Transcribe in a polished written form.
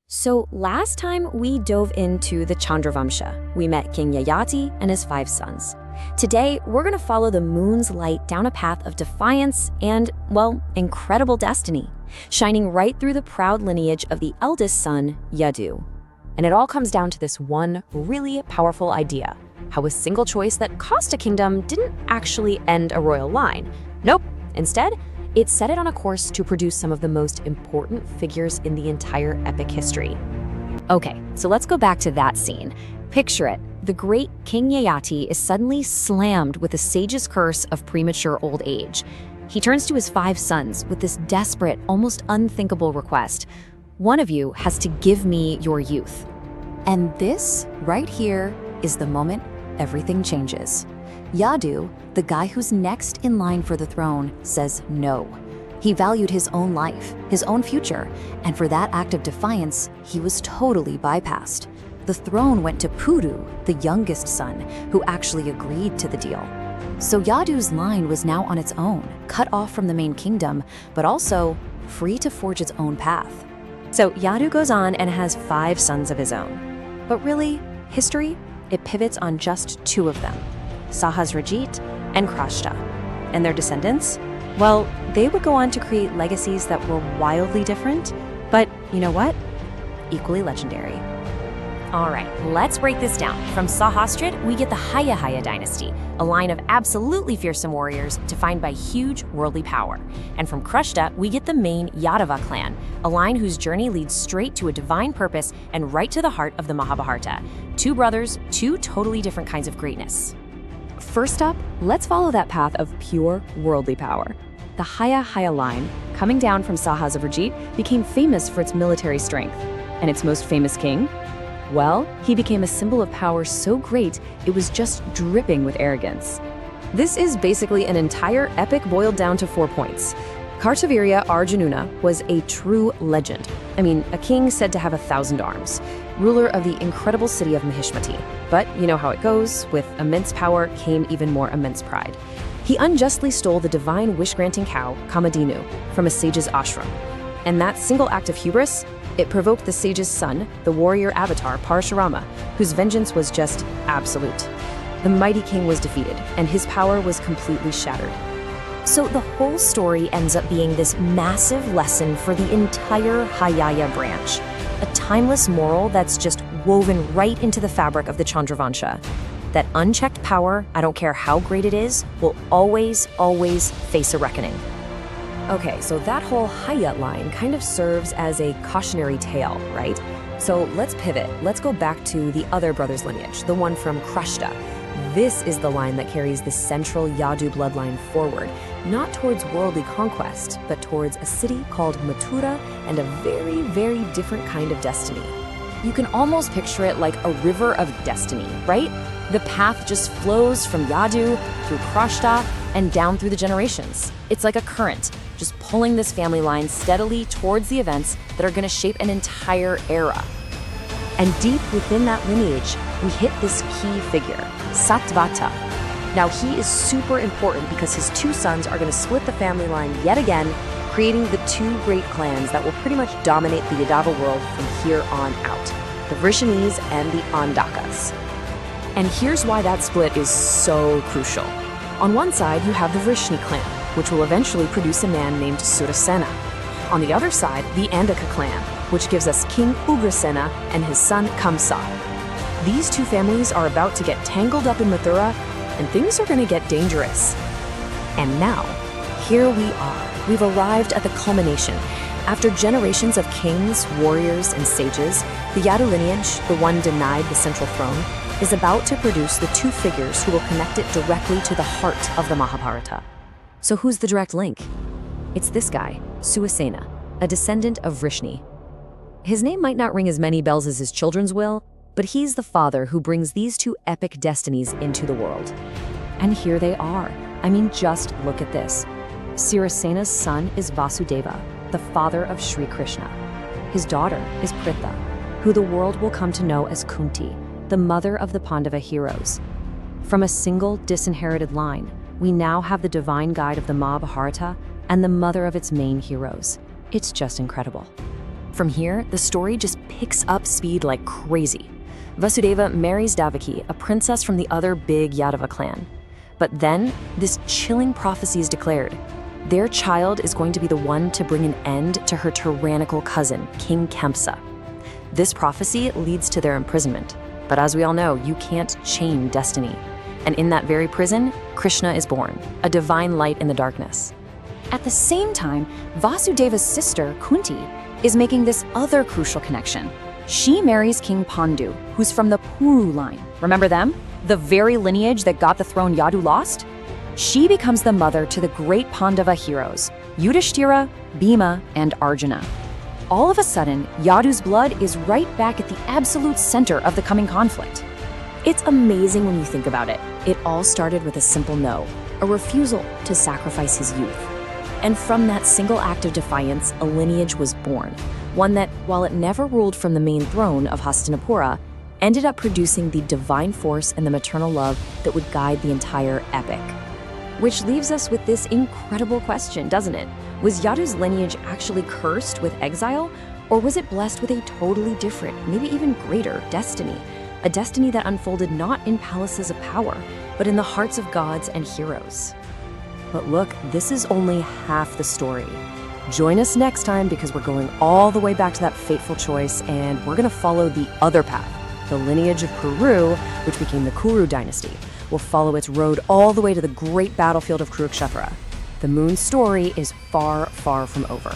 So last time we dove into the Chandravansha. We met King Yayati and his 5 sons. Today, we're going to follow the moon's light down a path of defiance and, well, incredible destiny, shining right through the proud lineage of the eldest son, Yadu. And it all comes down to this one really powerful idea: how a single choice that cost a kingdom didn't actually end a royal line. Nope. Instead, it set it on a course to produce some of the most important figures in the entire epic history. Okay, so let's go back to that scene. Picture it. The great King Yayati is suddenly slammed with the sage's curse of premature old age. He turns to his 5 sons with this desperate, almost unthinkable request. One of you has to give me your youth. And this, right here, is the moment everything changes. Yadu, the guy who's next in line for the throne, says no. He valued his own life, his own future, and for that act of defiance, he was totally bypassed. The throne went to Puru, the youngest son, who actually agreed to the deal. So Yadu's line was now on its own, cut off from the main kingdom, but also free to forge its own path. So Yadu goes on and has 5 sons of his own. But really, history, it pivots on just 2 of them: Sahasrajit and Kroshta. And their descendants? Well, they would go on to create legacies that were wildly different, but you know what? Equally legendary. All right, let's break this down. From Sahasrajit, we get the Haihaya Dynasty, a line of absolutely fearsome warriors defined by huge worldly power. And from Kroshta, we get the main Yadava clan, a line whose journey leads straight to a divine purpose and right to the heart of the Mahabharata. 2 brothers, 2 totally different kinds of greatness. First up, let's follow that path of pure worldly power. The Haihaya line, coming down from Sahasrajit, became famous for its military strength. And its most famous king? Well, he became a symbol of power so great, it was just dripping with arrogance. This is basically an entire epic boiled down to 4 points. Kartavirya Arjuna was a true legend. I mean, a king said to have 1,000 arms, ruler of the incredible city of Mahishmati. But you know how it goes, with immense power came even more immense pride. He unjustly stole the divine wish-granting cow, Kamadinu, from a sage's ashram. And that single act of hubris, it provoked the sage's son, the warrior avatar Parashurama, whose vengeance was just absolute. The mighty king was defeated, and his power was completely shattered. So the whole story ends up being this massive lesson for the entire Haihaya branch, a timeless moral that's just woven right into the fabric of the Chandravansha. That unchecked power, I don't care how great it is, will always, always face a reckoning. Okay, so that whole Haihaya line kind of serves as a cautionary tale, right? So let's pivot. Let's go back to the other brother's lineage, the one from Kroshta. This is the line that carries the central Yadu bloodline forward, not towards worldly conquest, but towards a city called Mathura and a very, very different kind of destiny. You can almost picture it like a river of destiny, right? The path just flows from Yadu through Kroshta and down through the generations. It's like a current, just pulling this family line steadily towards the events that are going to shape an entire era. And deep within that lineage, we hit this key figure, Satvata. Now he is super important because his 2 sons are going to split the family line yet again, creating the 2 great clans that will pretty much dominate the Yadava world from here on out, the Vrishnis and the Andhakas. And here's why that split is so crucial. On one side, you have the Vrishni clan, which will eventually produce a man named Surasena. On the other side, the Andhaka clan, which gives us King Ugrasena and his son Kamsa. These 2 families are about to get tangled up in Mathura, and things are going to get dangerous. And now, here we are. We've arrived at the culmination. After generations of kings, warriors, and sages, the Yadu lineage, the one denied the central throne, is about to produce the 2 figures who will connect it directly to the heart of the Mahabharata. So who's the direct link? It's this guy, Surasena, a descendant of Vrishni. His name might not ring as many bells as his children's will, but he's the father who brings these 2 epic destinies into the world. And here they are. I mean, just look at this. Surasena's son is Vasudeva, the father of Sri Krishna. His daughter is Pritha, who the world will come to know as Kunti, the mother of the Pandava heroes. From a single disinherited line, we now have the divine guide of the Mahabharata and the mother of its main heroes. It's just incredible. From here, the story just picks up speed like crazy. Vasudeva marries Devaki, a princess from the other big Yadava clan. But then, this chilling prophecy is declared. Their child is going to be the one to bring an end to her tyrannical cousin, King Kamsa. This prophecy leads to their imprisonment. But as we all know, you can't chain destiny. And in that very prison, Krishna is born, a divine light in the darkness. At the same time, Vasudeva's sister, Kunti, is making this other crucial connection. She marries King Pandu, who's from the Puru line. Remember them? The very lineage that got the throne Yadu lost? She becomes the mother to the great Pandava heroes, Yudhishthira, Bhima, and Arjuna. All of a sudden, Yadu's blood is right back at the absolute center of the coming conflict. It's amazing when you think about it. It all started with a simple no, a refusal to sacrifice his youth. And from that single act of defiance, a lineage was born, one that, while it never ruled from the main throne of Hastinapura, ended up producing the divine force and the maternal love that would guide the entire epic. Which leaves us with this incredible question, doesn't it? Was Yadu's lineage actually cursed with exile, or was it blessed with a totally different, maybe even greater destiny? A destiny that unfolded not in palaces of power, but in the hearts of gods and heroes. But look, this is only half the story. Join us next time because we're going all the way back to that fateful choice, and we're going to follow the other path, the lineage of Puru, which became the Kuru Dynasty. We'll follow its road all the way to the great battlefield of Kurukshetra. The Moon's story is far, far from over.